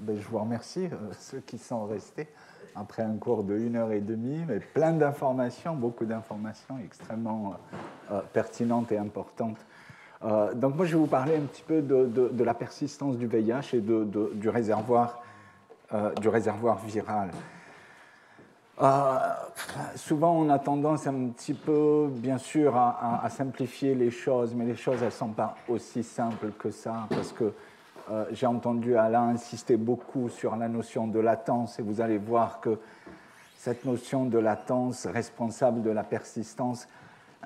Ben, je vous remercie, ceux qui sont restés après un cours de 1h30, mais plein d'informations, beaucoup d'informations extrêmement pertinentes et importantes. Donc moi, je vais vous parler un petit peu de la persistance du VIH et du réservoir viral. Souvent, on a tendance un petit peu, bien sûr, à simplifier les choses, mais les choses, elles ne sont pas aussi simples que ça, parce que j'ai entendu Alain insister beaucoup sur la notion de latence, et vous allez voir que cette notion de latence responsable de la persistance,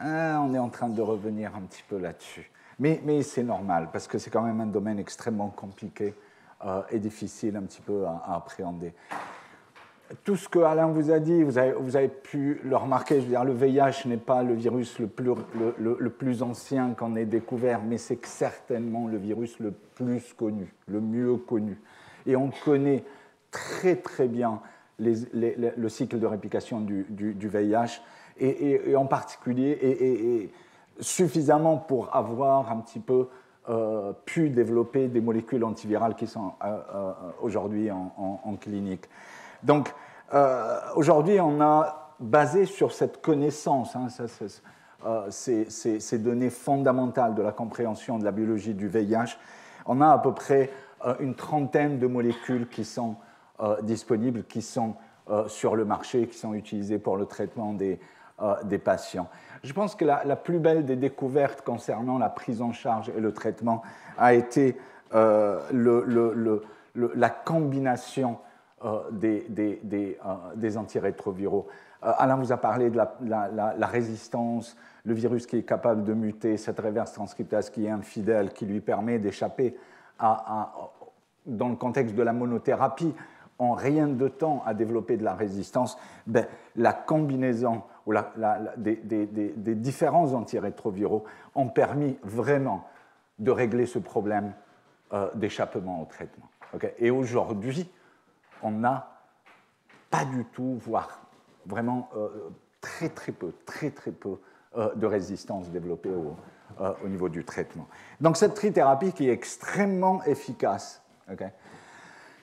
on est en train de revenir un petit peu là-dessus. Mais c'est normal, parce que c'est quand même un domaine extrêmement compliqué et difficile un petit peu à appréhender. Tout ce que Alain vous a dit, vous avez pu le remarquer, je veux dire, le VIH n'est pas le virus le plus ancien qu'on ait découvert, mais c'est certainement le virus le plus connu, le mieux connu. Et on connaît très très bien le cycle de réplication du VIH, et en particulier, et suffisamment pour avoir un petit peu pu développer des molécules antivirales qui sont aujourd'hui en clinique. Donc, aujourd'hui, on a basé sur cette connaissance, ces données fondamentales de la compréhension de la biologie du VIH, on a à peu près une trentaine de molécules qui sont disponibles, qui sont sur le marché, qui sont utilisées pour le traitement des patients. Je pense que la plus belle des découvertes concernant la prise en charge et le traitement a été la combination des antirétroviraux. Alain vous a parlé de la résistance, le virus qui est capable de muter, cette reverse transcriptase qui est infidèle, qui lui permet d'échapper dans le contexte de la monothérapie, en rien de temps à développer de la résistance. Ben, la combinaison ou des différents antirétroviraux ont permis vraiment de régler ce problème d'échappement au traitement. Okay? Et aujourd'hui, on n'a pas du tout, voire vraiment très peu de résistance développée au niveau du traitement. Donc cette trithérapie qui est extrêmement efficace, okay,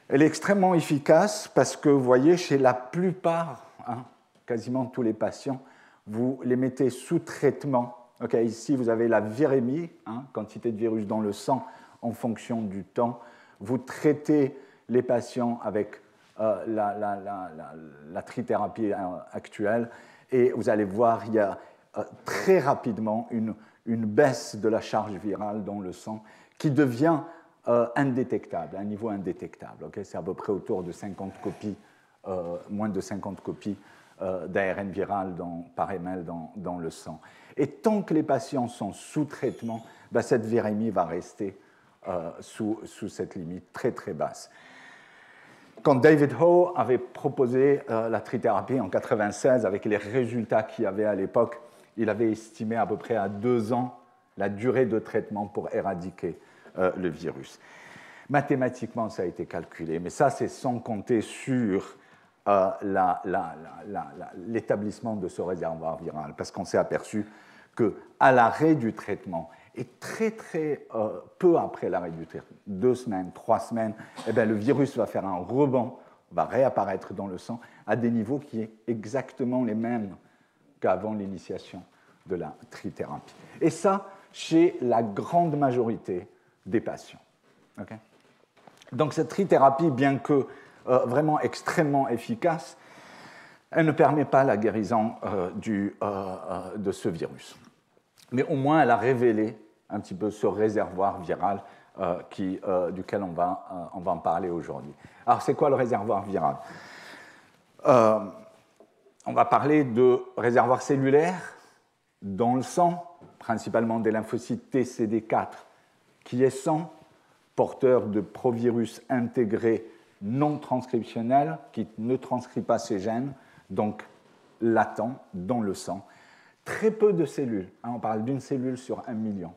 elle est extrêmement efficace parce que, vous voyez, chez la plupart, quasiment tous les patients, vous les mettez sous traitement. Okay, ici, vous avez la virémie, quantité de virus dans le sang en fonction du temps. Vous traitez les patients avec la trithérapie actuelle, et vous allez voir, il y a très rapidement une baisse de la charge virale dans le sang qui devient indétectable, à un niveau indétectable. Okay, c'est à peu près autour de 50 copies, moins de 50 copies d'ARN viral par ml dans le sang. Et tant que les patients sont sous traitement, ben, cette virémie va rester sous cette limite très très basse. Quand David Ho avait proposé la trithérapie en 1996, avec les résultats qu'il y avait à l'époque, il avait estimé à peu près à 2 ans la durée de traitement pour éradiquer le virus. Mathématiquement, ça a été calculé, mais ça, c'est sans compter sur l'établissement de ce réservoir viral, parce qu'on s'est aperçu qu'à l'arrêt du traitement, et très peu après l'arrêt du traitement, 2 semaines, 3 semaines, eh bien, le virus va faire un rebond, va réapparaître dans le sang à des niveaux qui sont exactement les mêmes qu'avant l'initiation de la trithérapie. Et ça, chez la grande majorité des patients. Okay? Donc cette trithérapie, bien que vraiment extrêmement efficace, elle ne permet pas la guérison de ce virus. Mais au moins, elle a révélé un petit peu ce réservoir viral duquel on va en parler aujourd'hui. Alors, c'est quoi le réservoir viral? On va parler de réservoir cellulaire dans le sang, principalement des lymphocytes TCD4 qui est sang, porteur de provirus intégrés non transcriptionnels qui ne transcrit pas ces gènes, donc latent dans le sang. Très peu de cellules, on parle d'une cellule sur 1 million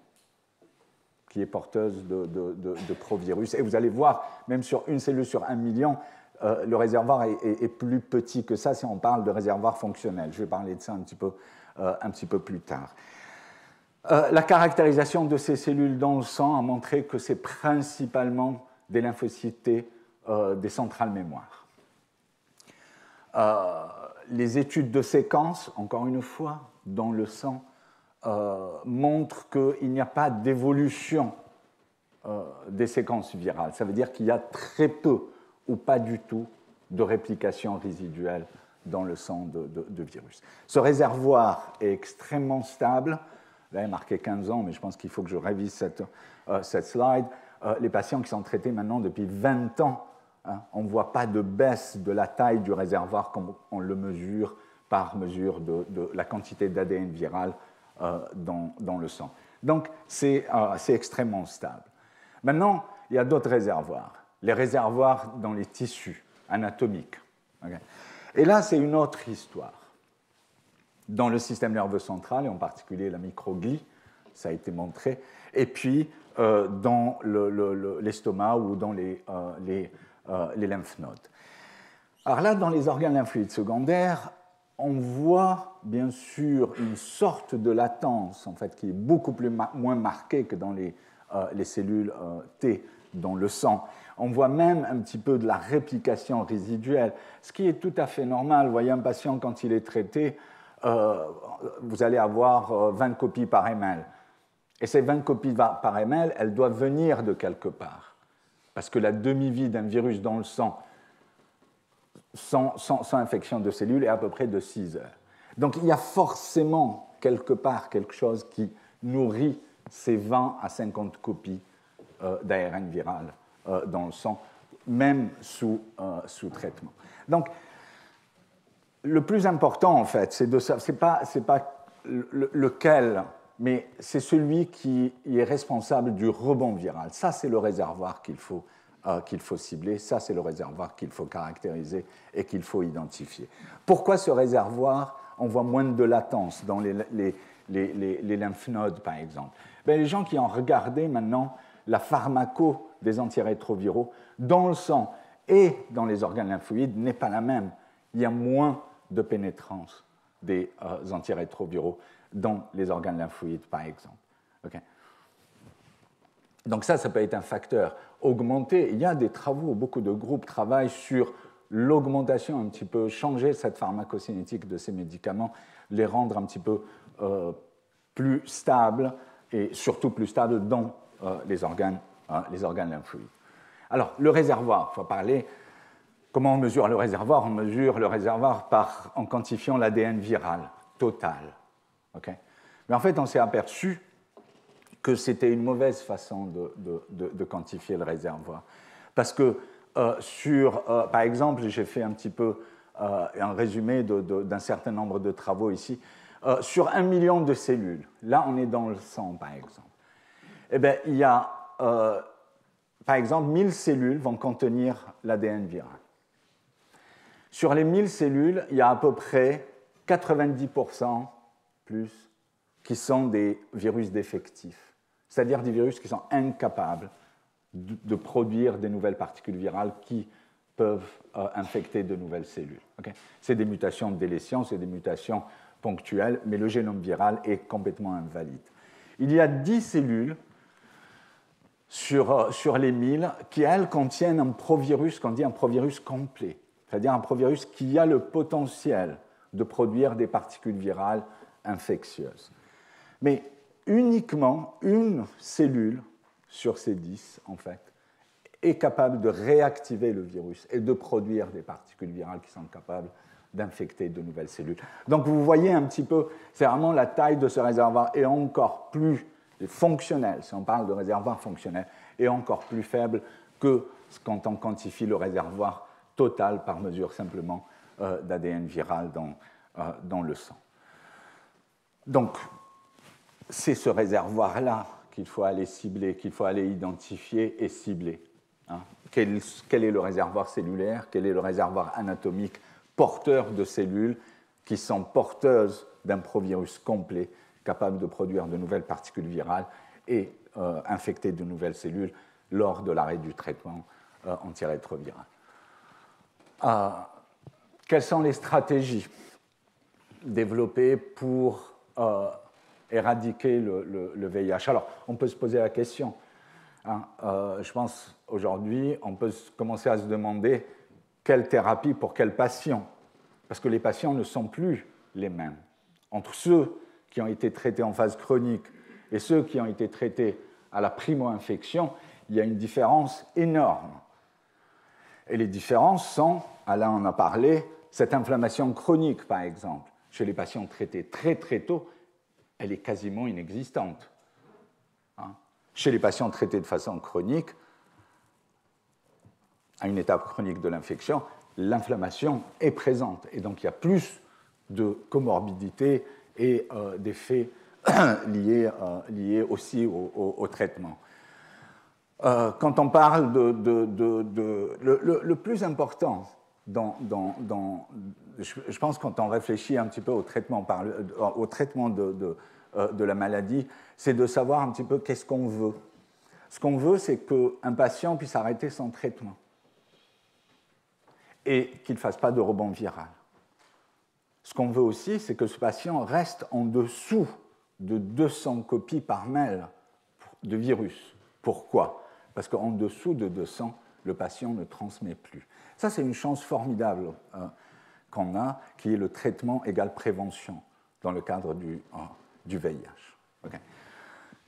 qui est porteuse de provirus. Et vous allez voir, même sur une cellule sur 1 million, le réservoir est plus petit que ça si on parle de réservoir fonctionnel. Je vais parler de ça un petit peu plus tard. La caractérisation de ces cellules dans le sang a montré que c'est principalement des lymphocytes T des centrales mémoire. Les études de séquences, encore une fois, dans le sang, montrent qu'il n'y a pas d'évolution des séquences virales. Ça veut dire qu'il y a très peu ou pas du tout de réplication résiduelle dans le sang de virus. Ce réservoir est extrêmement stable. Là, il est marqué 15 ans, mais je pense qu'il faut que je révise cette slide. Les patients qui sont traités maintenant depuis 20 ans, hein, on ne voit pas de baisse de la taille du réservoir comme on le mesure par mesure de la quantité d'ADN viral dans le sang. Donc, c'est extrêmement stable. Maintenant, il y a d'autres réservoirs, les réservoirs dans les tissus anatomiques. Okay. Et là, c'est une autre histoire. Dans le système nerveux central, et en particulier la microglie, ça a été montré, et puis dans l'estomac ou dans les lymph-nodes. Alors là, dans les organes lymphoïdes secondaires, on voit bien sûr une sorte de latence en fait, qui est beaucoup moins marquée que dans les cellules T dans le sang. On voit même un petit peu de la réplication résiduelle, ce qui est tout à fait normal. Vous voyez un patient, quand il est traité, vous allez avoir 20 copies par ml. Et ces 20 copies par ml, elles doivent venir de quelque part. Parce que la demi-vie d'un virus dans le sang, sans infection de cellules, est à peu près de 6 heures. Donc il y a forcément quelque part quelque chose qui nourrit ces 20 à 50 copies d'ARN viral dans le sang, même sous traitement. Donc, le plus important, en fait, c'est pas lequel, mais c'est celui qui est responsable du rebond viral. Ça, c'est le réservoir qu'il faut cibler. Ça, c'est le réservoir qu'il faut caractériser et qu'il faut identifier. Pourquoi ce réservoir, on voit moins de latence dans les lymph-nodes, par exemple? Les gens qui ont regardé maintenant la pharmaco des antirétroviraux dans le sang et dans les organes lymphoïdes n'est pas la même. Il y a moins de pénétrance des antirétroviraux dans les organes lymphoïdes, par exemple. Okay. Donc ça peut être un facteur augmenté. Il y a des travaux, beaucoup de groupes travaillent sur l'augmentation un petit peu, changer cette pharmacocinétique de ces médicaments, les rendre un petit peu plus stables et surtout plus stables dans les organes lymphoïdes. Alors, le réservoir, il faut parler. Comment on mesure le réservoir? On mesure le réservoir en quantifiant l'ADN viral total. Okay. Mais en fait, on s'est aperçu que c'était une mauvaise façon de quantifier le réservoir. Parce que, par exemple, j'ai fait un petit peu un résumé d'un certain nombre de travaux ici. Sur 1 million de cellules, là, on est dans le sang, par exemple. Eh bien, il y a, par exemple, 1000 cellules vont contenir l'ADN viral. Sur les 1000 cellules, il y a à peu près 90% plus qui sont des virus défectifs, c'est-à-dire des virus qui sont incapables de produire des nouvelles particules virales qui peuvent infecter de nouvelles cellules. Okay. C'est des mutations de délétion, c'est des mutations ponctuelles, mais le génome viral est complètement invalide. Il y a 10 cellules sur les 1000 qui, elles, contiennent un provirus qu'on dit un provirus complet, c'est-à-dire un provirus qui a le potentiel de produire des particules virales infectieuses. Mais uniquement une cellule sur ces 10, en fait, est capable de réactiver le virus et de produire des particules virales qui sont capables d'infecter de nouvelles cellules. Donc vous voyez un petit peu, c'est vraiment la taille de ce réservoir est encore plus fonctionnelle, si on parle de réservoir fonctionnel, est encore plus faible que quand on quantifie le réservoir total par mesure simplement d'ADN viral dans le sang. Donc, c'est ce réservoir-là qu'il faut aller cibler, qu'il faut aller identifier et cibler. Hein. Quel est le réservoir cellulaire? Quel est le réservoir anatomique porteur de cellules qui sont porteuses d'un provirus complet, capable de produire de nouvelles particules virales et infecter de nouvelles cellules lors de l'arrêt du traitement antirétroviral. Quelles sont les stratégies développées pour éradiquer le VIH? Alors, on peut se poser la question, Hein, je pense aujourd'hui, on peut commencer à se demander quelle thérapie pour quel patient, parce que les patients ne sont plus les mêmes. Entre ceux qui ont été traités en phase chronique et ceux qui ont été traités à la primo-infection, il y a une différence énorme. Et les différences sont, Alain en a parlé, cette inflammation chronique, par exemple, chez les patients traités très très tôt, elle est quasiment inexistante. Hein? Chez les patients traités de façon chronique, à une étape chronique de l'infection, l'inflammation est présente. Et donc il y a plus de comorbidité et d'effets liés aussi au traitement. Quand on parle le plus important je pense quand on réfléchit un petit peu au traitement de la maladie, c'est de savoir un petit peu qu'est-ce qu'on veut. Ce qu'on veut, c'est qu'un patient puisse arrêter son traitement et qu'il ne fasse pas de rebond viral. Ce qu'on veut aussi, c'est que ce patient reste en dessous de 200 copies par ml de virus. Pourquoi ? Parce qu'en dessous de 200, le patient ne transmet plus. Ça, c'est une chance formidable qu'on a, qui est le traitement égale prévention dans le cadre du VIH. Okay.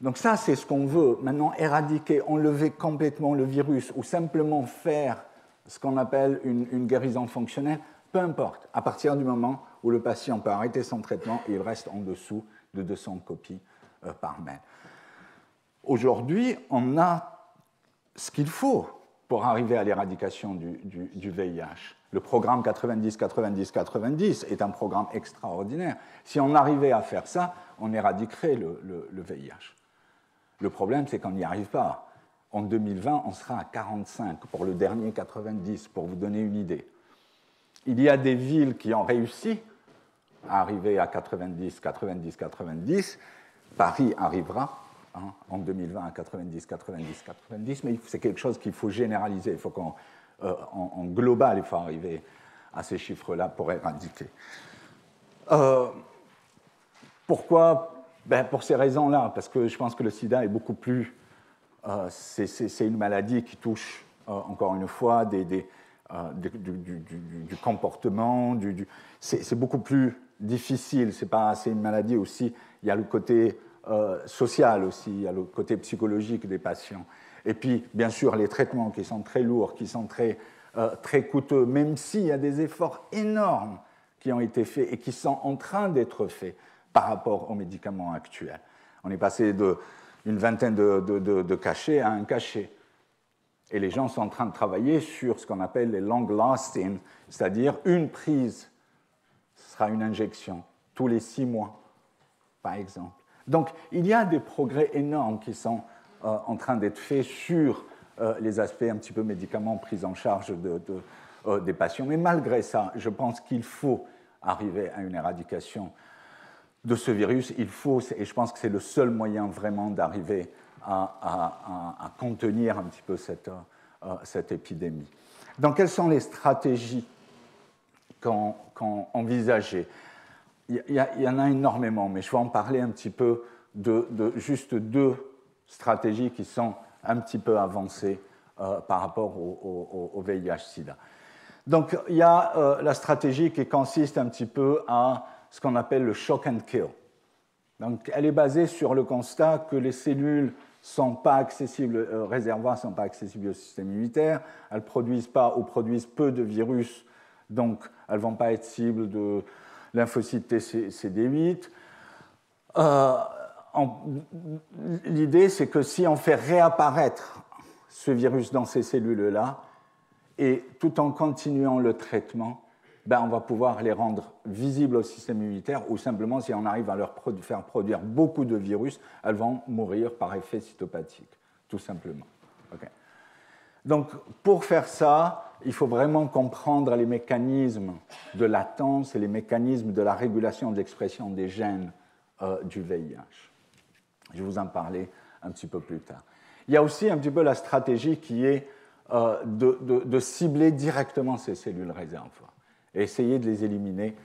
Donc ça, c'est ce qu'on veut. Maintenant, éradiquer, enlever complètement le virus ou simplement faire ce qu'on appelle une guérison fonctionnelle, peu importe, à partir du moment où le patient peut arrêter son traitement et il reste en dessous de 200 copies par mail. Aujourd'hui, on a ce qu'il faut pour arriver à l'éradication du VIH. Le programme 90-90-90 est un programme extraordinaire. Si on arrivait à faire ça, on éradiquerait le VIH. Le problème, c'est qu'on n'y arrive pas. En 2020, on sera à 45 pour le dernier 90, pour vous donner une idée. Il y a des villes qui ont réussi à arriver à 90, 90, 90. Paris arrivera en 2020 à 90, 90, 90, mais c'est quelque chose qu'il faut généraliser. Il faut en global, il faut arriver à ces chiffres-là pour éradiquer. Pourquoi ? Pour ces raisons-là, parce que je pense que le sida est beaucoup plus... c'est une maladie qui touche, encore une fois, du comportement, c'est beaucoup plus difficile. C'est une maladie aussi, il y a le côté social aussi, il y a le côté psychologique des patients. Et puis, bien sûr, les traitements qui sont très lourds, qui sont très coûteux, même s'il y a des efforts énormes qui ont été faits et qui sont en train d'être faits par rapport aux médicaments actuels. On est passé d'une vingtaine de cachets à un cachet. Et les gens sont en train de travailler sur ce qu'on appelle les long-lasting, c'est-à-dire une prise, ce sera une injection, tous les 6 mois, par exemple. Donc, il y a des progrès énormes qui sont en train d'être faits sur les aspects un petit peu médicaments pris en charge des patients. Mais malgré ça, je pense qu'il faut arriver à une éradication de ce virus. Il faut, et je pense que c'est le seul moyen vraiment d'arriver à contenir un petit peu cette épidémie. Donc, quelles sont les stratégies qu'on envisageait ? Il y en a énormément, mais je vais en parler un petit peu de juste 2 stratégies qui sont un petit peu avancées par rapport au VIH-Sida. Donc, il y a la stratégie qui consiste un petit peu à ce qu'on appelle le shock and kill. Donc, elle est basée sur le constat que les cellules sont pas accessibles, réservoirs ne sont pas accessibles au système immunitaire, elles ne produisent pas ou produisent peu de virus, donc elles ne vont pas être cibles de lymphocytes TCD8. L'idée, c'est que si on fait réapparaître ce virus dans ces cellules-là, et tout en continuant le traitement, on va pouvoir les rendre visibles au système immunitaire, ou simplement, si on arrive à leur faire produire beaucoup de virus, elles vont mourir par effet cytopathique, tout simplement. Okay. Donc, pour faire ça, il faut vraiment comprendre les mécanismes de latence et les mécanismes de la régulation de l'expression des gènes du VIH. Je vais vous en parler un petit peu plus tard. Il y a aussi un petit peu la stratégie qui est de cibler directement ces cellules réservoirs et essayer de les éliminer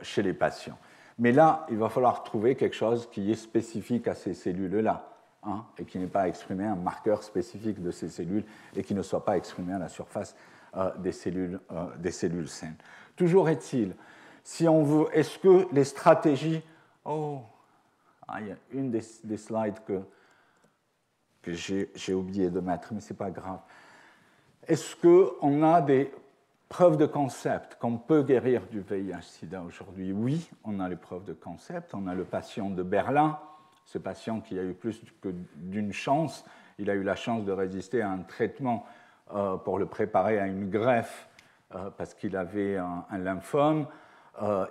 chez les patients. Mais là, il va falloir trouver quelque chose qui est spécifique à ces cellules-là. hein, et qui n'ait pas exprimé un marqueur spécifique de ces cellules et qui ne soit pas exprimé à la surface des cellules saines. Toujours est-il, si on veut, est-ce que les stratégies... Oh, il y a une des slides que j'ai oublié de mettre, mais ce n'est pas grave. Est-ce qu'on a des preuves de concept qu'on peut guérir du VIH-Sida aujourd'hui? Oui, on a les preuves de concept. On a le patient de Berlin, ce patient qui a eu plus que d'une chance. Il a eu la chance de résister à un traitement pour le préparer à une greffe parce qu'il avait un lymphome.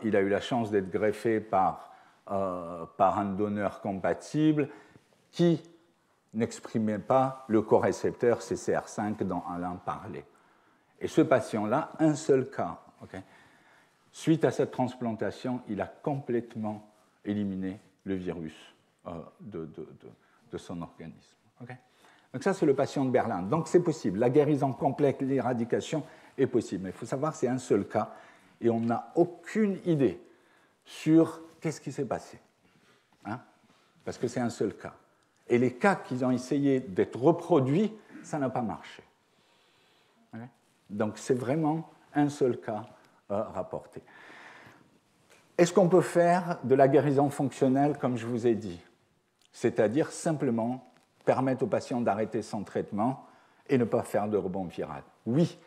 Il a eu la chance d'être greffé par un donneur compatible qui n'exprimait pas le corécepteur CCR5 dont Alain parlait. Et ce patient-là, un seul cas, okay, suite à cette transplantation, il a complètement éliminé le virus de son organisme. Okay. Donc ça, c'est le patient de Berlin. Donc c'est possible. La guérison complète, l'éradication est possible. Mais il faut savoir que c'est un seul cas et on n'a aucune idée sur qu'est-ce qui s'est passé. Hein, parce que c'est un seul cas. Et les cas qu'ils ont essayé d'être reproduits, ça n'a pas marché. Okay. Donc c'est vraiment un seul cas rapporté. Est-ce qu'on peut faire de la guérison fonctionnelle, comme je vous ai dit? C'est-à-dire simplement permettre aux patients d'arrêter son traitement et ne pas faire de rebond viral? Oui.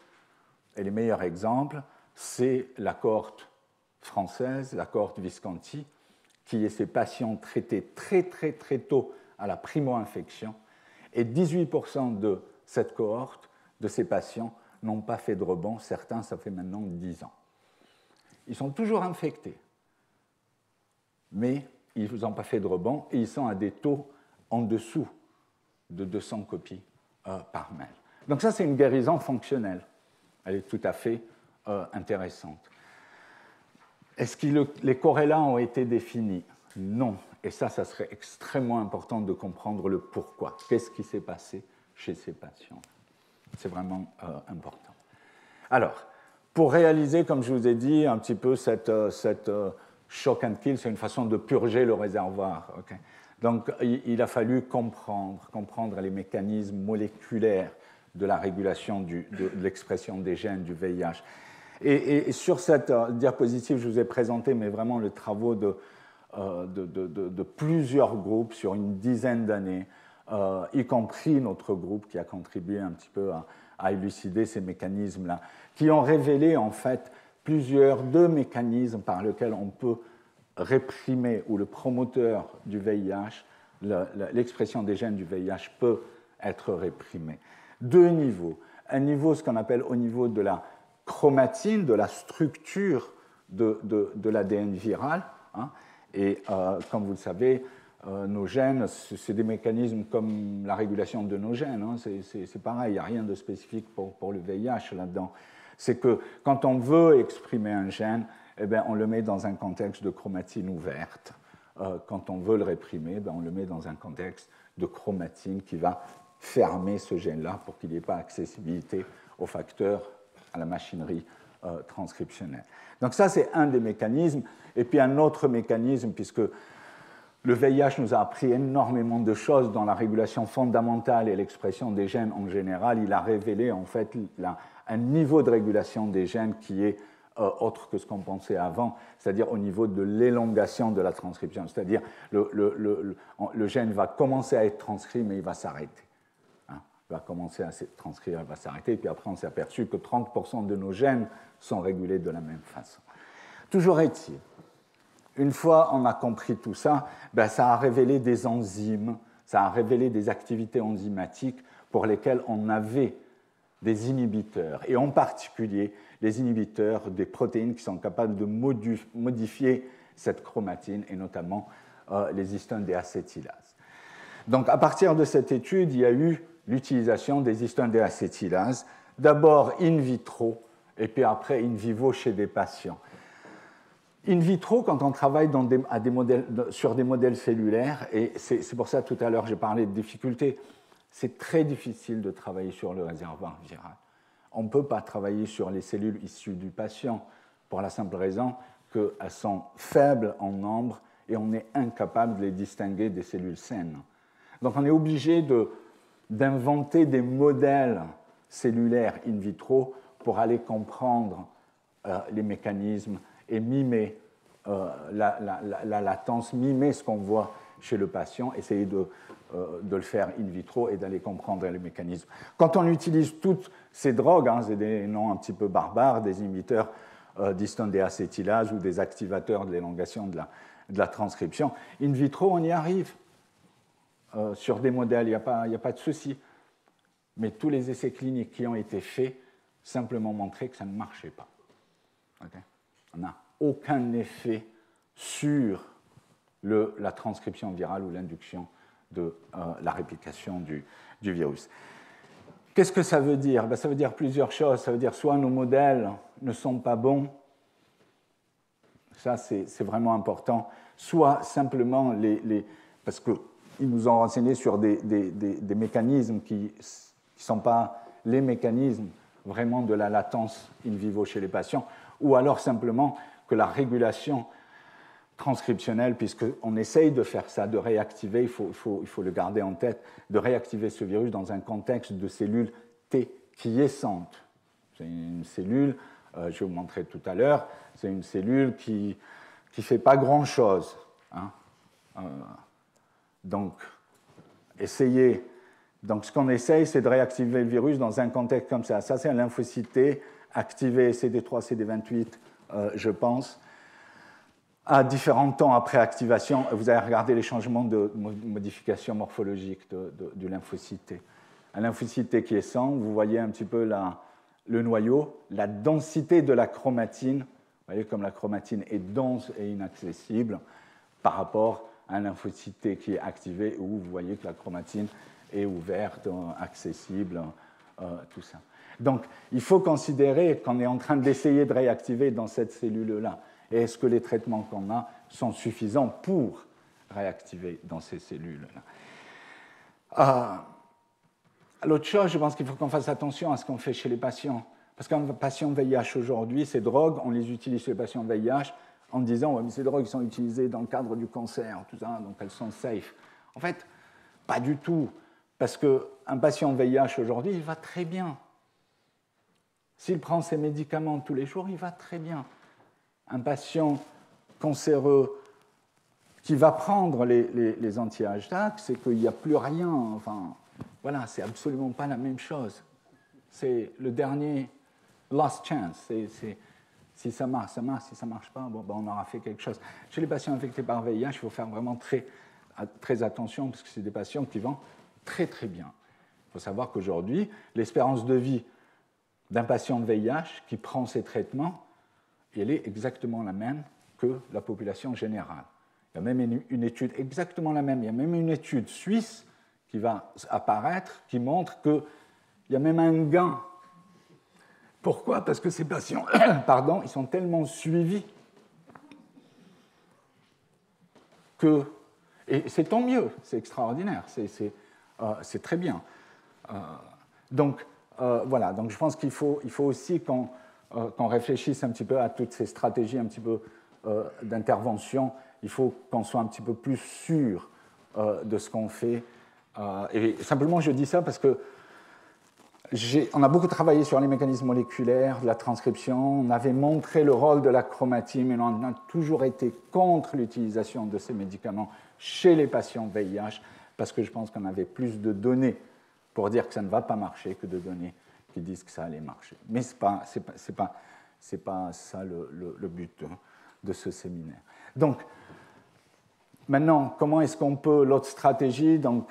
Et les meilleurs exemples, c'est la cohorte française, la cohorte Visconti, qui est ces patients traités très très très tôt à la primo-infection. Et 18% de cette cohorte, de ces patients, n'ont pas fait de rebond. Certains, ça fait maintenant 10 ans. Ils sont toujours infectés, mais ils n'ont pas fait de rebond et ils sont à des taux en dessous de 200 copies par mail. Donc ça, c'est une guérison fonctionnelle. Elle est tout à fait intéressante. Est-ce que les corrélats ont été définis? Non. Et ça serait extrêmement important de comprendre le pourquoi. Qu'est-ce qui s'est passé chez ces patients? C'est vraiment important. Alors, pour réaliser, comme je vous ai dit, un petit peu cette shock and kill, c'est une façon de purger le réservoir. Okay. Donc, il a fallu comprendre les mécanismes moléculaires de la régulation de l'expression des gènes du VIH. Et sur cette diapositive, je vous ai présenté, mais vraiment les travaux de plusieurs groupes sur une dizaine d'années, y compris notre groupe qui a contribué un petit peu à élucider ces mécanismes-là, qui ont révélé en fait deux mécanismes par lesquels on peut réprimer, ou le promoteur du VIH, l'expression des gènes du VIH peut être réprimé. Deux niveaux. Un niveau, ce qu'on appelle au niveau de la chromatine, de la structure de l'ADN viral. Hein, et comme vous le savez, nos gènes, c'est des mécanismes comme la régulation de nos gènes. Hein, c'est pareil, il n'y a rien de spécifique pour le VIH là-dedans. C'est que quand on veut exprimer un gène, eh bien, on le met dans un contexte de chromatine ouverte. Quand on veut le réprimer, on le met dans un contexte de chromatine qui va fermer ce gène-là pour qu'il n'y ait pas accessibilité aux facteurs, à la machinerie transcriptionnelle. Donc ça, c'est un des mécanismes. Et puis un autre mécanisme, puisque le VIH nous a appris énormément de choses dans la régulation fondamentale et l'expression des gènes en général, il a révélé en fait un niveau de régulation des gènes qui est autre que ce qu'on pensait avant, c'est-à-dire au niveau de l'élongation de la transcription. C'est-à-dire le gène va commencer à être transcrit, mais il va s'arrêter. Il va commencer à se transcrire, il va s'arrêter, et puis après on s'est aperçu que 30% de nos gènes sont régulés de la même façon. Toujours est-il, une fois on a compris tout ça, ça a révélé des enzymes, ça a révélé des activités enzymatiques pour lesquelles on avait des inhibiteurs, et en particulier les inhibiteurs des protéines qui sont capables de modifier cette chromatine, et notamment les histones déacétylases. Donc à partir de cette étude, il y a eu l'utilisation des histones déacétylases, d'abord in vitro, et puis après in vivo chez des patients. In vitro, quand on travaille sur des modèles cellulaires, et c'est pour ça tout à l'heure j'ai parlé de difficultés, c'est très difficile de travailler sur le réservoir viral. On ne peut pas travailler sur les cellules issues du patient pour la simple raison qu'elles sont faibles en nombre et on est incapable de les distinguer des cellules saines. Donc on est obligé d'inventer des modèles cellulaires in vitro pour aller comprendre les mécanismes et mimer la latence, mimer ce qu'on voit chez le patient, essayer de le faire in vitro et d'aller comprendre les mécanismes. Quand on utilise toutes ces drogues, c'est des noms un petit peu barbares, des inhibiteurs d'histone déacétylase ou des activateurs de l'élongation de la transcription, in vitro, on y arrive. Sur des modèles, il n'y a pas de souci. Mais tous les essais cliniques qui ont été faits simplement montraient que ça ne marchait pas. Okay. On n'a aucun effet sur la transcription virale ou l'induction de la réplication du virus. Qu'est-ce que ça veut dire? Ça veut dire plusieurs choses. Ça veut dire soit nos modèles ne sont pas bons, ça c'est vraiment important, soit simplement parce qu'ils nous ont renseigné sur des mécanismes qui ne sont pas les mécanismes vraiment de la latence in vivo chez les patients, ou alors simplement que la régulation transcriptionnelle, puisqu'on essaye de faire ça, de réactiver, il faut le garder en tête, de réactiver ce virus dans un contexte de cellules T quiescentes. C'est une cellule, je vais vous montrer tout à l'heure, c'est une cellule qui ne fait pas grand-chose. Donc, ce qu'on essaye, c'est de réactiver le virus dans un contexte comme ça. Ça, c'est un lymphocyte T activé CD3, CD28, je pense, à différents temps après activation. Vous allez regarder les changements de modification morphologique du lymphocyte T. Un lymphocyte T qui est sans, vous voyez un petit peu le noyau, la densité de la chromatine. Vous voyez comme la chromatine est dense et inaccessible par rapport à un lymphocyte T qui est activé, où vous voyez que la chromatine est ouverte, accessible, tout ça. Donc, il faut considérer qu'on est en train d'essayer de réactiver dans cette cellule-là. Et est-ce que les traitements qu'on a sont suffisants pour réactiver dans ces cellules-là? L'autre chose, je pense qu'il faut qu'on fasse attention à ce qu'on fait chez les patients. Parce qu'un patient VIH aujourd'hui, ces drogues, on les utilise chez les patients VIH en disant ouais, mais ces drogues sont utilisées dans le cadre du cancer, tout ça, donc elles sont safe. En fait, pas du tout. Parce qu'un patient VIH aujourd'hui, il va très bien. S'il prend ses médicaments tous les jours, il va très bien. Un patient cancéreux qui va prendre les anti-HDAC, c'est qu'il n'y a plus rien. Enfin, voilà, c'est absolument pas la même chose. C'est le dernier last chance. Si ça marche, ça marche. Si ça ne marche pas, bon, on aura fait quelque chose. Chez les patients infectés par VIH, il faut faire vraiment très, très attention parce que c'est des patients qui vont très, très bien. Il faut savoir qu'aujourd'hui, l'espérance de vie d'un patient VIH qui prend ses traitements, elle est exactement la même que la population générale. Il y a même une étude exactement la même. Il y a même une étude suisse qui va apparaître qui montre qu'il y a même un gain. Pourquoi? Parce que ces patients, pardon, ils sont tellement suivis que... Et c'est tant mieux, c'est extraordinaire, c'est très bien. Donc, voilà, donc je pense qu'il faut aussi qu'on réfléchisse un petit peu à toutes ces stratégies un petit peu d'intervention. Il faut qu'on soit un petit peu plus sûr de ce qu'on fait. Et simplement, je dis ça parce que on a beaucoup travaillé sur les mécanismes moléculaires, la transcription. On avait montré le rôle de la chromatine, mais on a toujours été contre l'utilisation de ces médicaments chez les patients VIH parce que je pense qu'on avait plus de données pour dire que ça ne va pas marcher que de données qui disent que ça allait marcher. Mais ce n'est pas ça le but de ce séminaire. Donc, maintenant, comment est-ce qu'on peut, l'autre stratégie, donc,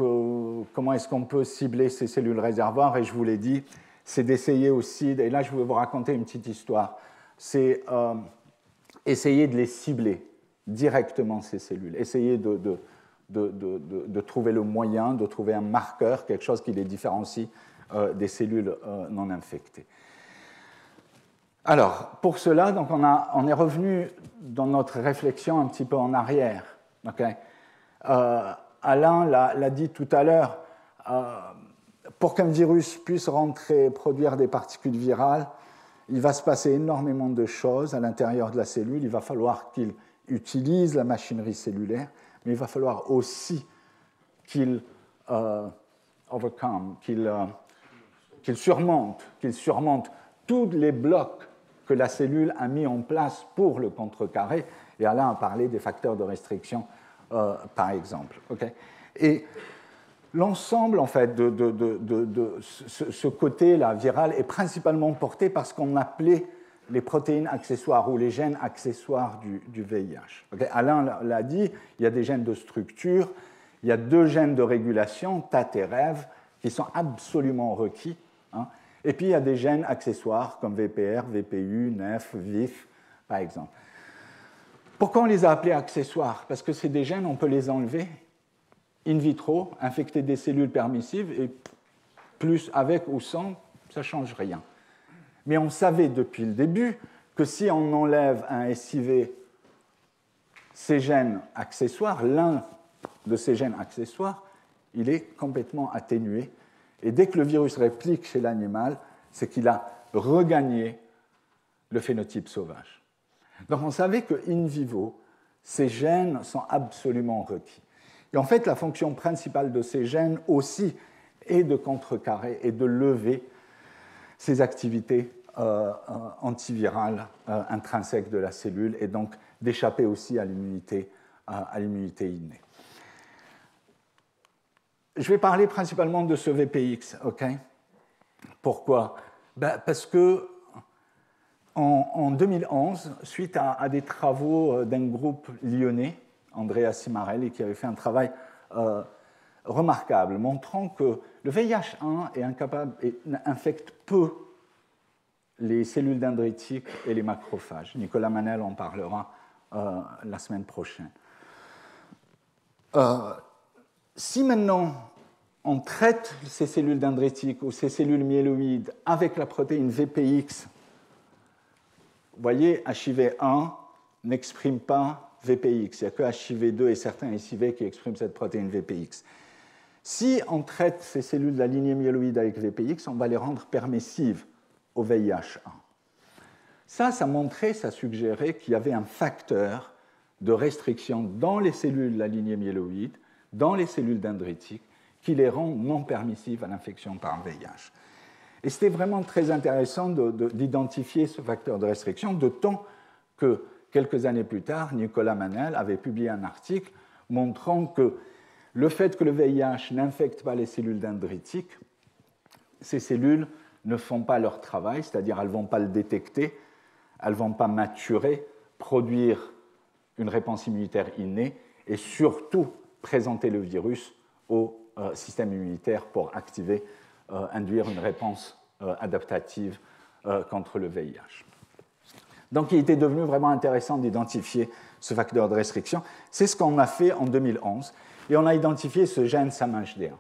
comment est-ce qu'on peut cibler ces cellules réservoirs? Et je vous l'ai dit, c'est d'essayer aussi, et là je vais vous raconter une petite histoire, c'est essayer de les cibler directement, ces cellules, essayer de trouver le moyen, de trouver un marqueur, quelque chose qui les différencie des cellules non infectées. Alors, pour cela, donc on est revenu dans notre réflexion un petit peu en arrière. Okay. Alain l'a dit tout à l'heure, pour qu'un virus puisse rentrer, produire des particules virales, il va se passer énormément de choses à l'intérieur de la cellule. Il va falloir qu'il utilise la machinerie cellulaire, mais il va falloir aussi qu'il overcome, qu'il surmonte tous les blocs que la cellule a mis en place pour le contrecarrer. Et Alain a parlé des facteurs de restriction, par exemple. Okay. Et l'ensemble, en fait, de ce côté-là viral est principalement porté par ce qu'on appelait les protéines accessoires ou les gènes accessoires du VIH. Okay. Alain l'a dit, il y a des gènes de structure, il y a 2 gènes de régulation, TAT et REV, qui sont absolument requis. Hein. Et puis, il y a des gènes accessoires comme VPR, VPU, NEF, VIF, par exemple. Pourquoi on les a appelés accessoires? Parce que c'est des gènes, on peut les enlever in vitro, infecter des cellules permissives, et plus avec ou sans, ça ne change rien. Mais on savait depuis le début que si on enlève un SIV, ces gènes accessoires, l'un de ces gènes accessoires, il est complètement atténué. Et dès que le virus réplique chez l'animal, c'est qu'il a regagné le phénotype sauvage. Donc on savait qu'in vivo, ces gènes sont absolument requis. Et en fait, la fonction principale de ces gènes aussi est de contrecarrer et de lever ces activités antivirales intrinsèques de la cellule et donc d'échapper aussi à l'immunité innée. Je vais parler principalement de ce VPX. Okay. Pourquoi? Parce que en 2011, suite à des travaux d'un groupe lyonnais, Andrea Cimarelli, qui avait fait un travail remarquable, montrant que le VIH1 infecte peu les cellules dendritiques et les macrophages. Nicolas Manel en parlera la semaine prochaine. Si maintenant on traite ces cellules dendritiques ou ces cellules myéloïdes avec la protéine VPX, vous voyez, HIV1 n'exprime pas VPX. Il n'y a que HIV2 et certains SIV qui expriment cette protéine VPX. Si on traite ces cellules de la lignée myéloïde avec VPX, on va les rendre permissives au VIH1. Ça montrait, ça suggérait qu'il y avait un facteur de restriction dans les cellules de la lignée myéloïde, dans les cellules dendritiques, qui les rend non permissives à l'infection par VIH. Et c'était vraiment très intéressant d'identifier ce facteur de restriction, d'autant que quelques années plus tard, Nicolas Manel avait publié un article montrant que le fait que le VIH n'infecte pas les cellules dendritiques, ces cellules ne font pas leur travail, c'est-à-dire elles ne vont pas le détecter, elles ne vont pas maturer, produire une réponse immunitaire innée et surtout présenter le virus au système immunitaire pour induire une réponse adaptative contre le VIH. Donc il était devenu vraiment intéressant d'identifier ce facteur de restriction. C'est ce qu'on a fait en 2011, et on a identifié ce gène SAMHD1.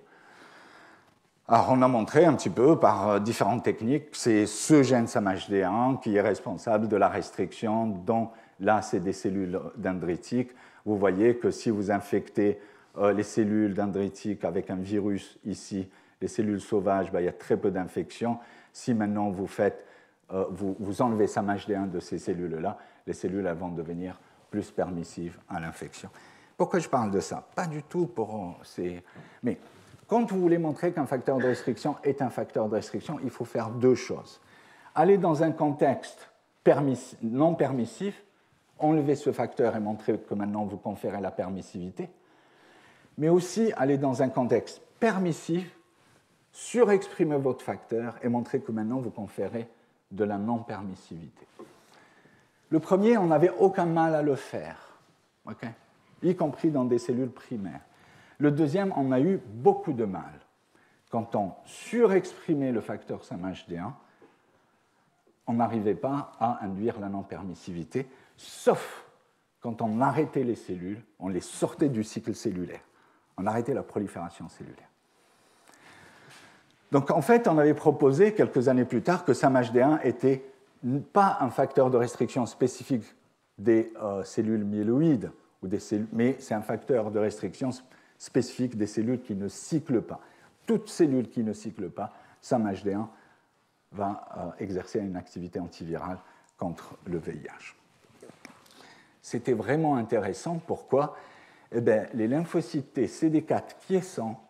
Alors on a montré un petit peu par différentes techniques que c'est ce gène SAMHD1 qui est responsable de la restriction dont là c'est des cellules dendritiques. Vous voyez que si vous infectez les cellules dendritiques avec un virus ici, les cellules sauvages, il y a très peu d'infections. Si maintenant vous enlevez SAMHD1 de ces cellules-là, les cellules elles vont devenir plus permissives à l'infection. Pourquoi je parle de ça? Pas du tout pour ces... Mais quand vous voulez montrer qu'un facteur de restriction est un facteur de restriction, il faut faire 2 choses. Aller dans un contexte non permissif, enlever ce facteur et montrer que maintenant vous conférez la permissivité, mais aussi aller dans un contexte permissif, surexprimer votre facteur et montrer que maintenant vous conférez de la non-permissivité. Le premier, on n'avait aucun mal à le faire, okay, y compris dans des cellules primaires. Le deuxième, on a eu beaucoup de mal. Quand on surexprimait le facteur SAMHD1, on n'arrivait pas à induire la non-permissivité, sauf quand on arrêtait les cellules, on les sortait du cycle cellulaire, on arrêtait la prolifération cellulaire. Donc en fait, on avait proposé quelques années plus tard que SAMHD1 n'était pas un facteur de restriction spécifique des cellules myéloïdes, mais c'est un facteur de restriction spécifique des cellules qui ne cyclent pas. Toute cellule qui ne cycle pas, SAMHD1 va exercer une activité antivirale contre le VIH. C'était vraiment intéressant. Pourquoi? Eh bien, les lymphocytes T CD4 quiescents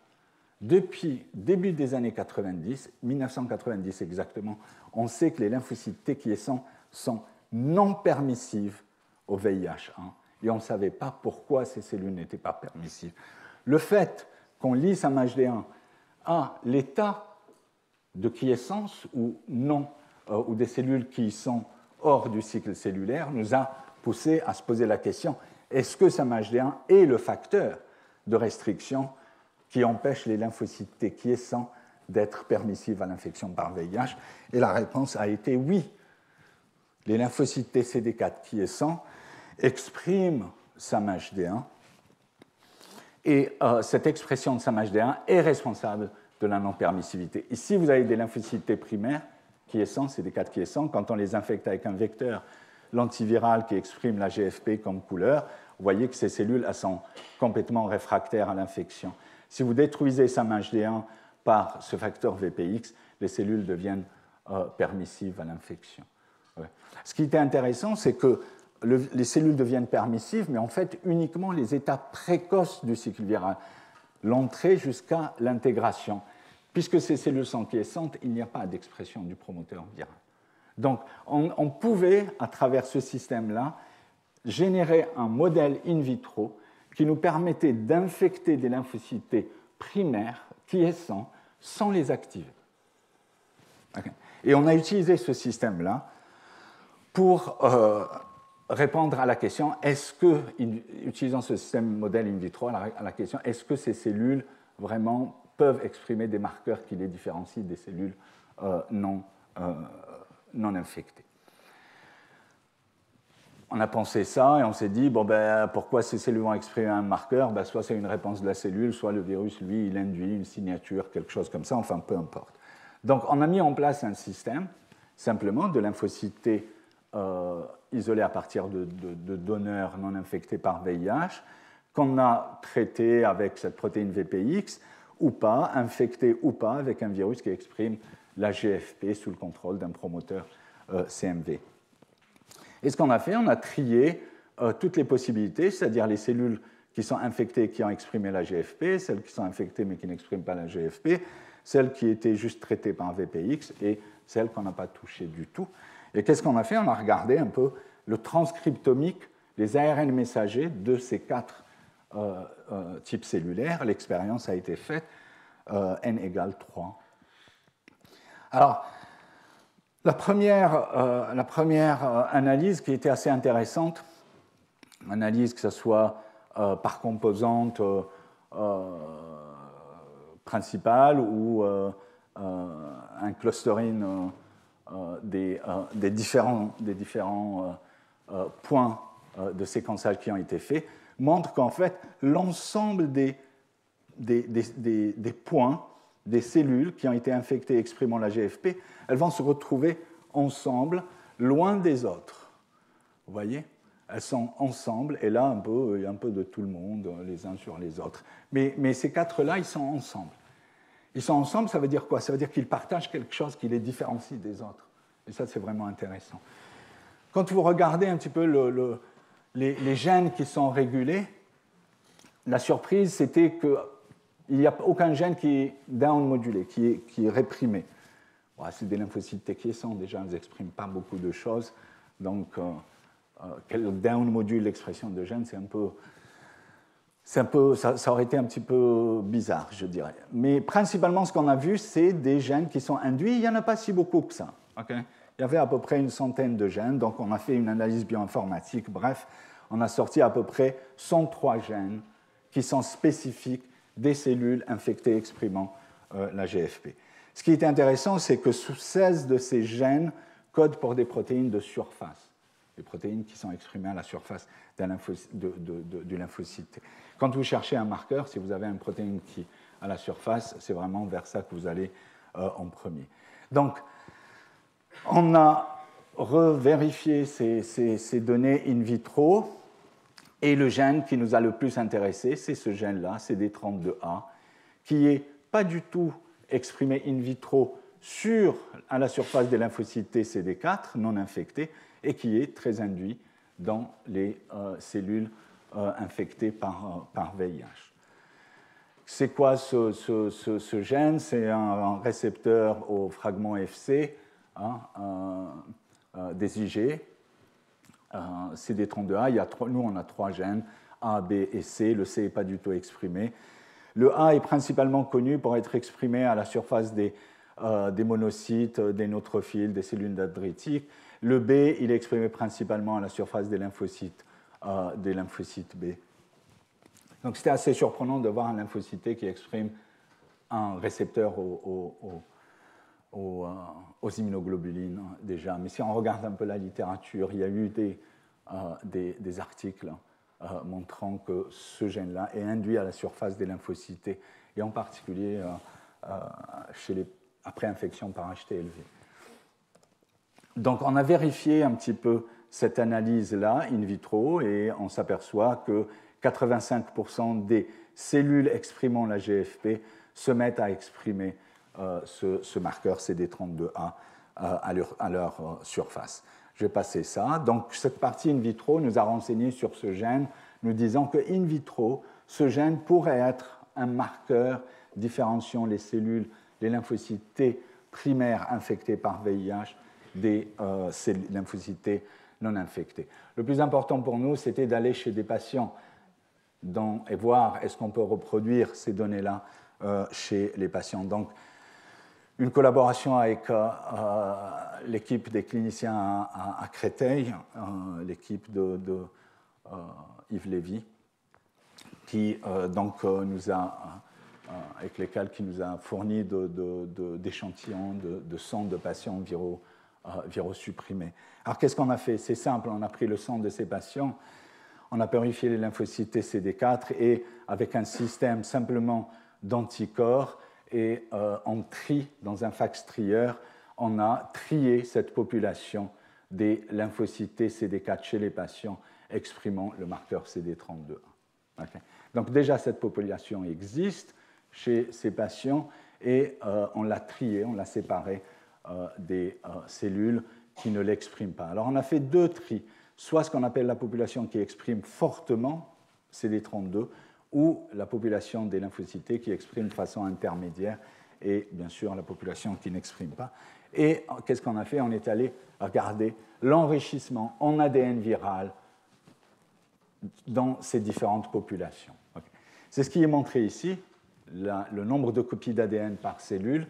depuis début des années 90, 1990 exactement, on sait que les lymphocytes T quiescents sont non permissives au VIH. Et on ne savait pas pourquoi ces cellules n'étaient pas permissives. Le fait qu'on lise un MHD1 à l'état de quiescence ou non, ou des cellules qui sont hors du cycle cellulaire, nous a poussé à se poser la question, est-ce que ce MHD1 est le facteur de restriction qui empêche les lymphocytes T quiescents d'être permissifs à l'infection par VIH? Et la réponse a été oui. Les lymphocytes T CD4 quiescents expriment SAMHD1 et cette expression de SAMHD1 est responsable de la non-permissivité. Ici, vous avez des lymphocytes T primaires quiescents, CD4 quiescents. Quand on les infecte avec un vecteur l'antiviral qui exprime la GFP comme couleur, vous voyez que ces cellules elles sont complètement réfractaires à l'infection. Si vous détruisez SAMHD1 par ce facteur VPX, les cellules deviennent permissives à l'infection. Ouais. Ce qui était intéressant, c'est que les cellules deviennent permissives, mais en fait uniquement les étapes précoces du cycle viral, l'entrée jusqu'à l'intégration. Puisque ces cellules sont quiescentes, il n'y a pas d'expression du promoteur viral. Donc on pouvait, à travers ce système-là, générer un modèle in vitro qui nous permettait d'infecter des lymphocytes T primaires quiescents sans les activer. Okay. Et on a utilisé ce système-là pour répondre à la question, est-ce que, utilisant ce système modèle in vitro, à la question, est-ce que ces cellules vraiment peuvent exprimer des marqueurs qui les différencient des cellules non infectées? On a pensé ça et on s'est dit, bon, ben, pourquoi ces cellules vont exprimer un marqueur? Ben, soit c'est une réponse de la cellule, soit le virus, lui, il induit une signature, quelque chose comme ça, enfin, peu importe. Donc, on a mis en place un système, simplement, de lymphocytes T isolés à partir de donneurs non infectés par VIH, qu'on a traité avec cette protéine VPX, ou pas, infecté ou pas, avec un virus qui exprime la GFP sous le contrôle d'un promoteur CMV. Et ce qu'on a fait, on a trié toutes les possibilités, c'est-à-dire les cellules qui sont infectées et qui ont exprimé la GFP, celles qui sont infectées mais qui n'expriment pas la GFP, celles qui étaient juste traitées par VPX et celles qu'on n'a pas touchées du tout. Et qu'est-ce qu'on a fait? On a regardé un peu le transcriptomique, les ARN messagers de ces 4 types cellulaires. L'expérience a été faite, n égale 3. Alors, la première analyse qui était assez intéressante, analyse que ce soit par composante principale ou un clustering des différents points de séquençage qui ont été faits, montre qu'en fait, l'ensemble des points des cellules qui ont été infectées exprimant la GFP, elles vont se retrouver ensemble, loin des autres. Vous voyez? Elles sont ensemble, et là, il y a un peu de tout le monde, les uns sur les autres. Mais ces 4-là, ils sont ensemble. Ils sont ensemble, ça veut dire quoi? Ça veut dire qu'ils partagent quelque chose qui les différencie des autres. Et ça, c'est vraiment intéressant. Quand vous regardez un petit peu les gènes qui sont régulés, la surprise, c'était qu'il n'y a aucun gène qui est down-modulé, qui est réprimé. Bon, c'est des lymphocytes T quiescents, déjà, ils n'expriment pas beaucoup de choses. Donc, quel down-module l'expression de gènes, ça aurait été un petit peu bizarre, je dirais. Mais principalement, ce qu'on a vu, c'est des gènes qui sont induits. Il n'y en a pas si beaucoup que ça. Okay? Il y avait à peu près une centaine de gènes, donc on a fait une analyse bioinformatique. Bref, on a sorti à peu près 103 gènes qui sont spécifiques des cellules infectées exprimant la GFP. Ce qui est intéressant, c'est que 16 de ces gènes codent pour des protéines de surface, des protéines qui sont exprimées à la surface du lymphocyte. Quand vous cherchez un marqueur, si vous avez une protéine qui est à la surface, c'est vraiment vers ça que vous allez en premier. Donc, on a revérifié ces données in vitro, et le gène qui nous a le plus intéressé, c'est ce gène-là, CD32A, qui n'est pas du tout exprimé in vitro à la surface des lymphocytes T CD4 non infectés, et qui est très induit dans les cellules infectées par VIH. C'est quoi ce gène? C'est un récepteur au fragment FC, hein, des IG, CD32A. Nous, on a 3 gènes, A, B et C. Le C n'est pas du tout exprimé. Le A est principalement connu pour être exprimé à la surface des monocytes, des neutrophiles, des cellules dendritiques. Le B, il est exprimé principalement à la surface des lymphocytes B. Donc c'était assez surprenant de voir un lymphocyte qui exprime un récepteur aux immunoglobulines déjà. Mais si on regarde un peu la littérature, il y a eu des articles montrant que ce gène-là est induit à la surface des lymphocytes et en particulier après infection par HTLV. Donc on a vérifié un petit peu cette analyse-là in vitro et on s'aperçoit que 85% des cellules exprimant la GFP se mettent à exprimer ce marqueur CD32A à leur surface. Je vais passer ça. Donc, cette partie in vitro nous a renseigné sur ce gène, nous disant que in vitro, ce gène pourrait être un marqueur différenciant les cellules, les lymphocytes T primaires infectés par VIH des lymphocytes T non infectés. Le plus important pour nous, c'était d'aller chez des patients et voir est-ce qu'on peut reproduire ces données-là chez les patients. Donc, une collaboration avec l'équipe des cliniciens à Créteil, l'équipe de Yves Lévy, qui avec lesquels qui nous a fourni d'échantillons de sang de patients virosupprimés. Alors qu'est-ce qu'on a fait? C'est simple, on a pris le sang de ces patients, on a purifié les lymphocytes CD4 et avec un système simplement d'anticorps et on trie dans un fax trieur, on a trié cette population des lymphocytes CD4 chez les patients exprimant le marqueur CD32A. Okay. Donc déjà cette population existe chez ces patients et on l'a triée, on l'a séparée des cellules qui ne l'expriment pas. Alors on a fait 2 tris, soit ce qu'on appelle la population qui exprime fortement CD32 ou la population des lymphocytes qui exprime de façon intermédiaire et bien sûr la population qui n'exprime pas. Et qu'est-ce qu'on a fait? On est allé regarder l'enrichissement en ADN viral dans ces différentes populations. Okay. C'est ce qui est montré ici, le nombre de copies d'ADN par cellule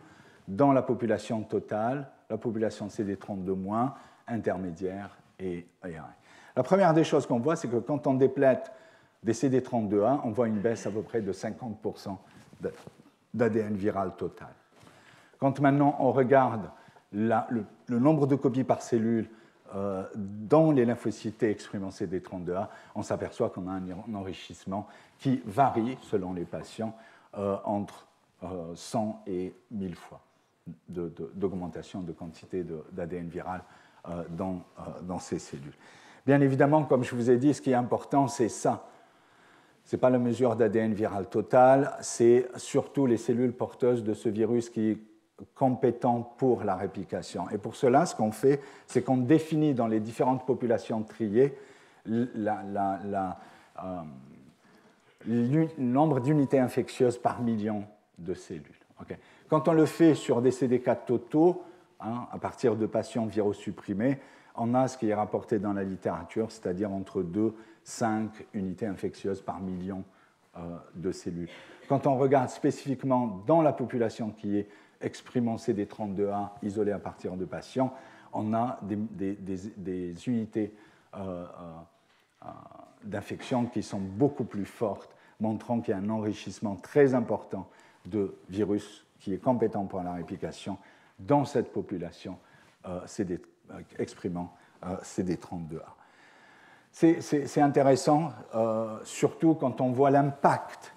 dans la population totale, la population CD32-, intermédiaire et ARN. La première des choses qu'on voit, c'est que quand on déplète des CD32A, on voit une baisse à peu près de 50% d'ADN viral total. Quand maintenant on regarde le nombre de copies par cellule dans les lymphocytes exprimant CD32A, on s'aperçoit qu'on a un enrichissement qui varie selon les patients entre 100 et 1000 fois d'augmentation de quantité d'ADN viral dans ces cellules. Bien évidemment, comme je vous ai dit, ce qui est important, c'est ça. Ce n'est pas la mesure d'ADN viral total, c'est surtout les cellules porteuses de ce virus qui est compétent pour la réplication. Et pour cela, ce qu'on fait, c'est qu'on définit dans les différentes populations triées le nombre d'unités infectieuses par million de cellules. Okay. Quand on le fait sur des CD4 totaux, à partir de patients virosupprimés, on a ce qui est rapporté dans la littérature, c'est-à-dire entre 2 et 5 unités infectieuses par million de cellules. Quand on regarde spécifiquement dans la population qui est exprimant CD32A isolée à partir de patients, on a des unités d'infection qui sont beaucoup plus fortes, montrant qu'il y a un enrichissement très important de virus qui est compétent pour la réplication dans cette population exprimant CD32A. C'est intéressant, surtout quand on voit l'impact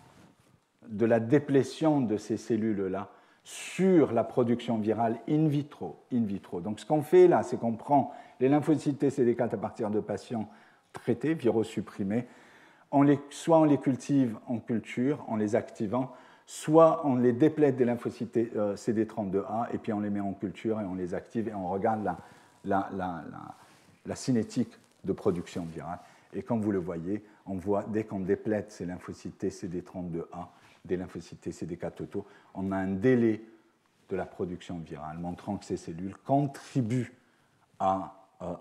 de la déplétion de ces cellules-là sur la production virale in vitro. Donc ce qu'on fait là, c'est qu'on prend les lymphocytes CD4 à partir de patients traités, virosupprimés, soit on les cultive en culture en les activant, soit on les déplète des lymphocytes CD32A et puis on les met en culture et on les active et on regarde la cinétique de production virale. Et comme vous le voyez, on voit dès qu'on déplète ces lymphocytes CD32A, des lymphocytes CD4 totaux, on a un délai de la production virale, montrant que ces cellules contribuent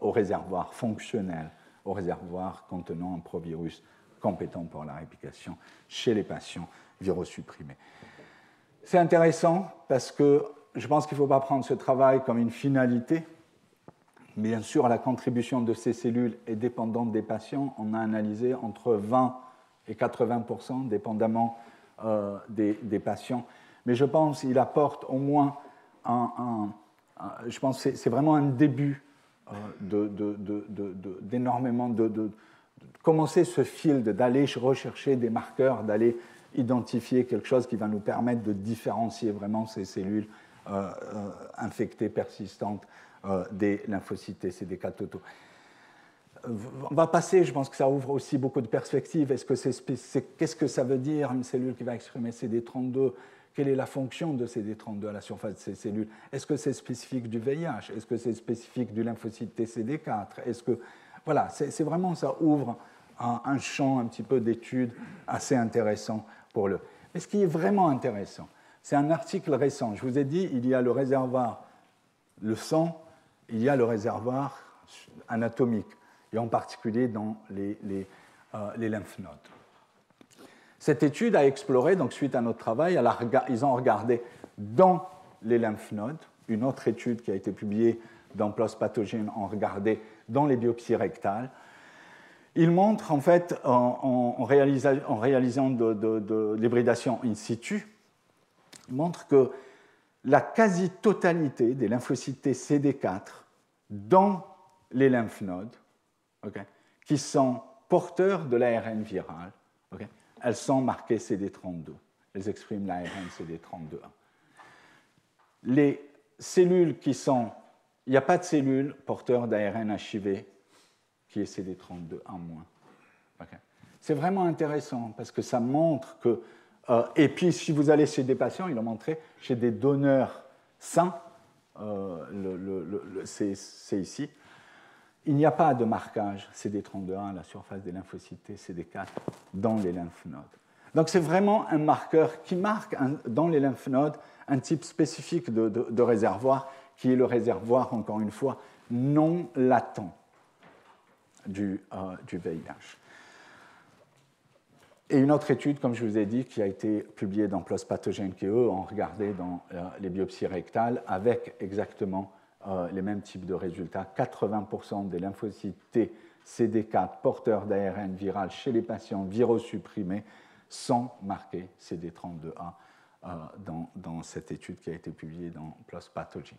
au réservoir fonctionnel, au réservoir contenant un provirus compétent pour la réplication chez les patients virosupprimés. C'est intéressant parce que je pense qu'il ne faut pas prendre ce travail comme une finalité. Bien sûr, la contribution de ces cellules est dépendante des patients. On a analysé entre 20 et 80%, dépendamment des patients. Mais je pense qu'il apporte au moins je pense que c'est vraiment un début d'énormément de commencer ce fil, d'aller rechercher des marqueurs, d'aller identifier quelque chose qui va nous permettre de différencier vraiment ces cellules infectées persistantes des lymphocytes CD4 totaux. On va passer, je pense que ça ouvre aussi beaucoup de perspectives. Qu'est-ce que ça veut dire une cellule qui va exprimer CD32 ? Quelle est la fonction de CD32 à la surface de ces cellules? Est-ce que c'est spécifique du VIH? Est-ce que c'est spécifique du lymphocyte TCD4? Voilà, c'est vraiment, ça ouvre un champ un petit peu d'études assez intéressant pour le. Mais ce qui est vraiment intéressant, c'est un article récent. Je vous ai dit, il y a le réservoir, le sang, il y a le réservoir anatomique, et en particulier dans les lymph nodes. Cette étude a exploré, donc suite à notre travail, ils ont regardé dans les lymph nodes, une autre étude qui a été publiée dans PLOS Pathogen, ont regardé dans les biopsies rectales. Ils montrent, en fait, en réalisant de l'hybridation in situ, ils montrent que la quasi-totalité des lymphocytes CD4 dans les lymph nodes, qui sont porteurs de l'ARN viral, elles sont marquées CD32. Elles expriment l'ARN CD32. Les cellules qui sont... Il n'y a pas de cellules porteurs d'ARN HIV qui est CD32 en moins. C'est vraiment intéressant parce que ça montre que... et puis, si vous allez chez des patients, ils l'ont montré, chez des donneurs sains, c'est ici, il n'y a pas de marquage CD32 à la surface des lymphocytes CD4 dans les lymph nodes. Donc c'est vraiment un marqueur qui marque dans les lymph nodes un type spécifique de réservoir qui est le réservoir, encore une fois, non latent du VIH. Et une autre étude, comme je vous ai dit, qui a été publiée dans PLOS Pathogen, qui eux ont regardé dans les biopsies rectales avec exactement les mêmes types de résultats. 80% des lymphocytes T CD4 porteurs d'ARN viral chez les patients virosupprimés sont marqués CD32A dans cette étude qui a été publiée dans PLOS Pathogen.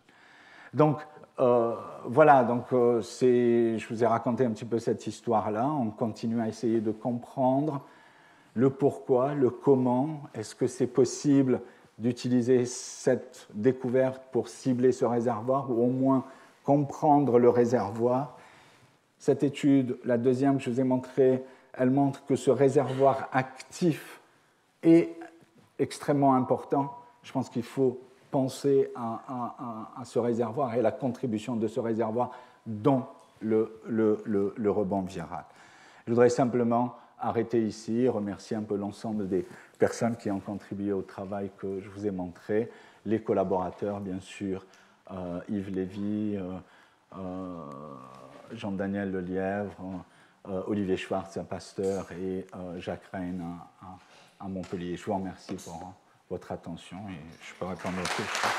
Donc, voilà, je vous ai raconté un petit peu cette histoire-là. On continue à essayer de comprendre le pourquoi, le comment. Est-ce que c'est possible d'utiliser cette découverte pour cibler ce réservoir ou au moins comprendre le réservoir? Cette étude, la deuxième que je vous ai montrée, elle montre que ce réservoir actif est extrêmement important. Je pense qu'il faut penser à ce réservoir et à la contribution de ce réservoir dans le rebond viral. Je voudrais simplement arrêter ici, remercier un peu l'ensemble des personnes qui ont contribué au travail que je vous ai montré, les collaborateurs, bien sûr, Yves Lévy, Jean-Daniel Lelièvre, Olivier Schwartz à Pasteur et Jacques Reine à Montpellier. Je vous remercie pour votre attention et je peux répondre aux questions.